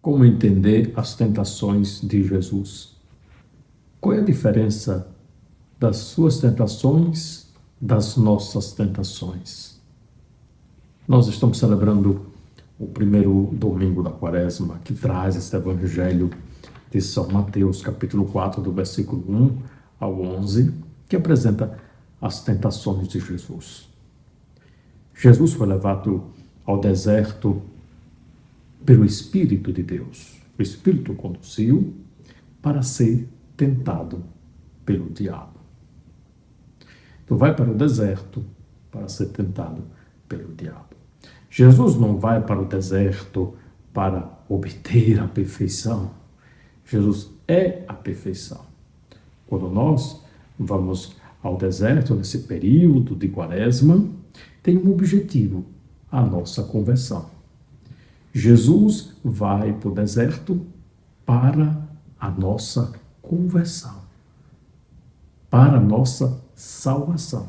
Como entender as tentações de Jesus? Qual é a diferença das suas tentações das nossas tentações? Nós estamos celebrando o primeiro domingo da Quaresma, que traz este evangelho de São Mateus, capítulo 4, do versículo 1 ao 11, que apresenta as tentações de Jesus. Jesus foi levado ao deserto pelo Espírito de Deus. O Espírito o conduziu para ser tentado pelo diabo. Então vai para o deserto para ser tentado pelo diabo. Jesus não vai para o deserto para obter a perfeição. Jesus é a perfeição. Quando nós vamos ao deserto nesse período de Quaresma, tem um objetivo: a nossa conversão. Jesus vai para o deserto para a nossa conversão, para a nossa salvação.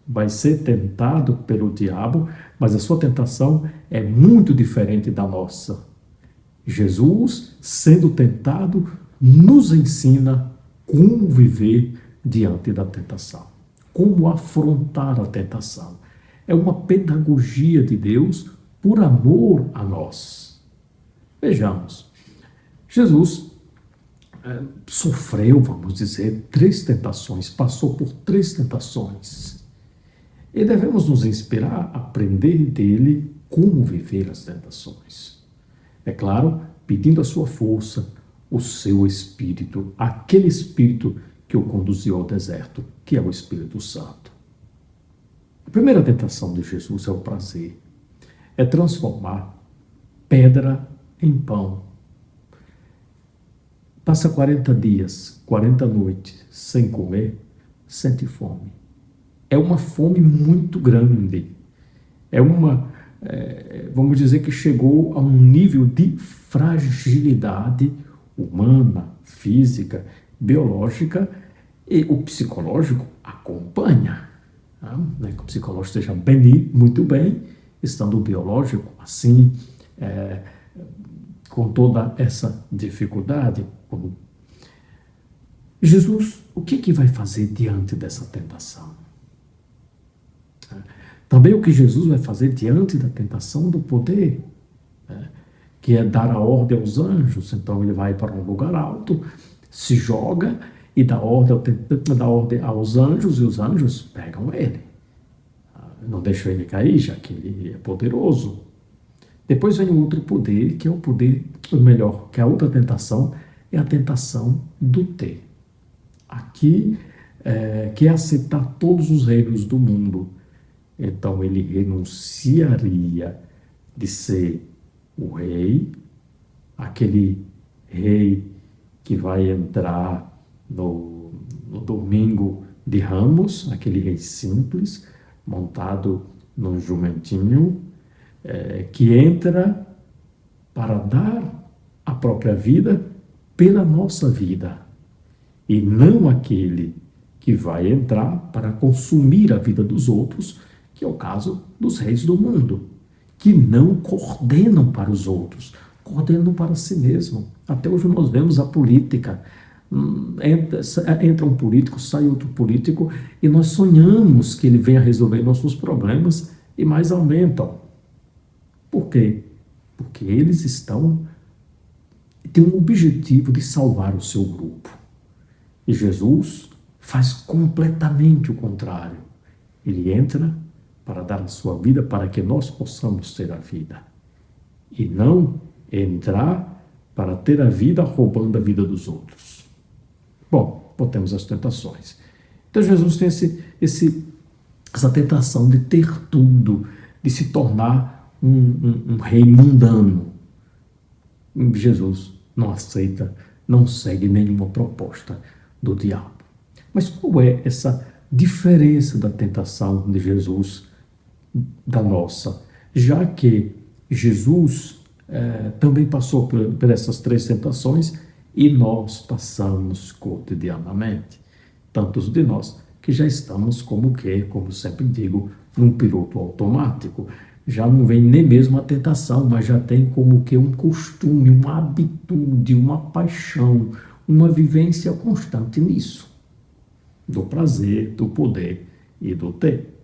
Vai ser tentado pelo diabo, mas a sua tentação é muito diferente da nossa. Jesus, sendo tentado, nos ensina como viver diante da tentação, como afrontar a tentação. É uma pedagogia de Deus por amor a nós. Vejamos, Jesus sofreu, vamos dizer, 3 tentações, passou por 3 tentações. E devemos nos inspirar, aprender dele como viver as tentações. É claro, pedindo a sua força, o seu Espírito, aquele Espírito que o conduziu ao deserto, que é o Espírito Santo. A primeira tentação de Jesus é o prazer. É transformar pedra em pão. Passa 40 dias, 40 noites sem comer, sente fome. É uma fome muito grande. Vamos dizer que chegou a um nível de fragilidade humana, física, biológica, e o psicológico acompanha. Não é que o psicológico esteja muito bem, estando o biológico assim, com toda essa dificuldade. Jesus, o que vai fazer diante dessa tentação? Também o que Jesus vai fazer diante da tentação do poder, que é dar a ordem aos anjos. Então ele vai para um lugar alto, se joga e dá ordem aos anjos, e os anjos pegam ele. Não deixam ele cair, já que ele é poderoso. Depois vem um outro poder, que é o poder, ou melhor, que a outra tentação é a tentação do ter. Aqui, que é aceitar todos os reinos do mundo. Então ele renunciaria de ser o rei, aquele rei que vai entrar no domingo de Ramos, aquele rei simples, montado num jumentinho, que entra para dar a própria vida pela nossa vida, e não aquele que vai entrar para consumir a vida dos outros, que é o caso dos reis do mundo, que não coordenam para os outros, coordenam para si mesmo. Até hoje nós vemos a política. Entra um político, sai outro político, e nós sonhamos que ele venha resolver nossos problemas, e mais aumentam. Por quê? Porque eles têm um objetivo de salvar o seu grupo. E Jesus faz completamente o contrário. Ele entra para dar a sua vida para que nós possamos ter a vida. E não entrar para ter a vida roubando a vida dos outros. Bom, voltemos às tentações. Então Jesus tem essa tentação de ter tudo, de se tornar um rei mundano. Jesus não aceita, não segue nenhuma proposta do diabo. Mas qual é essa diferença da tentação de Jesus da nossa? Já que Jesus também passou por essas 3 tentações, e nós passamos cotidianamente. Tantos de nós que já estamos como sempre digo, num piloto automático. já não vem nem mesmo a tentação, mas já tem como que um costume, uma habitude, uma paixão, uma vivência constante nisso, do prazer, do poder e do ter.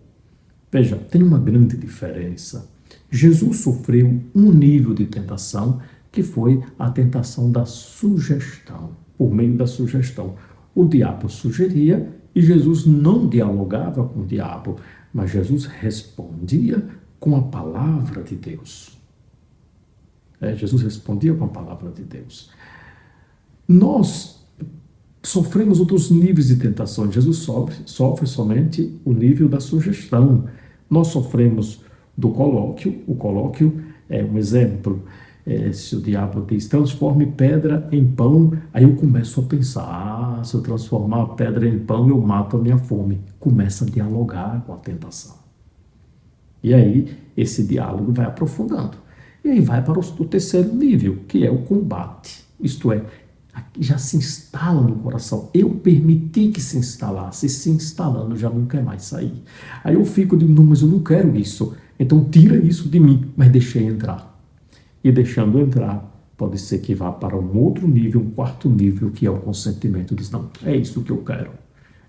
Veja, tem uma grande diferença. Jesus sofreu um nível de tentação que foi a tentação da sugestão, por meio da sugestão. O diabo sugeria e Jesus não dialogava com o diabo, mas Jesus respondia com a palavra de Deus. Jesus respondia com a palavra de Deus. Nós sofremos outros níveis de tentação. Jesus sofre somente o nível da sugestão. Nós sofremos do colóquio. O colóquio é um exemplo. Se o diabo diz, transforme pedra em pão, aí eu começo a pensar, se eu transformar a pedra em pão, eu mato a minha fome. Começa a dialogar com a tentação. E aí, esse diálogo vai aprofundando. E aí vai para o terceiro nível, que é o combate. Isto é, já se instala no coração. Eu permiti que se instalasse, e se instalando já não quer mais sair. Aí eu fico de, não, mas eu não quero isso. Então tira isso de mim, mas deixei entrar. E deixando entrar, pode ser que vá para um outro nível, um quarto nível, que é o consentimento. Diz, não, é isso que eu quero.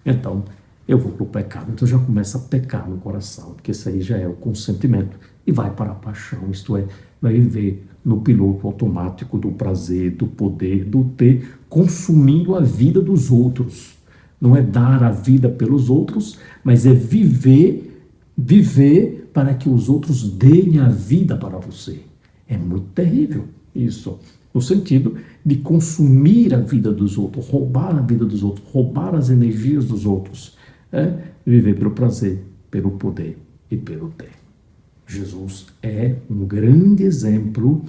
Então, eu vou para o pecado. Então já começa a pecar no coração, porque isso aí já é o consentimento. E vai para a paixão, isto é, vai viver no piloto automático do prazer, do poder, do ter, consumindo a vida dos outros. Não é dar a vida pelos outros, mas é viver para que os outros deem a vida para você. É muito terrível isso, no sentido de consumir a vida dos outros, roubar a vida dos outros, roubar as energias dos outros. Viver pelo prazer, pelo poder e pelo ter. Jesus é um grande exemplo.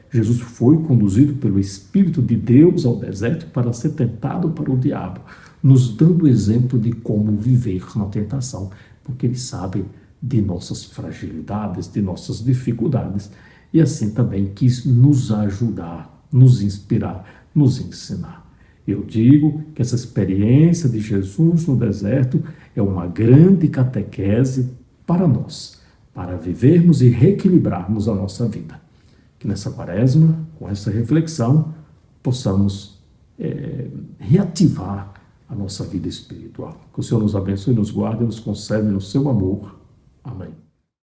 Jesus foi conduzido pelo Espírito de Deus ao deserto para ser tentado para o diabo, nos dando exemplo de como viver na tentação, porque ele sabe de nossas fragilidades, de nossas dificuldades, e assim também quis nos ajudar, nos inspirar, nos ensinar. Eu digo que essa experiência de Jesus no deserto é uma grande catequese para nós, para vivermos e reequilibrarmos a nossa vida. Que nessa quaresma, com essa reflexão, possamos reativar a nossa vida espiritual. Que o Senhor nos abençoe, nos guarde e nos conserve no seu amor. Amém.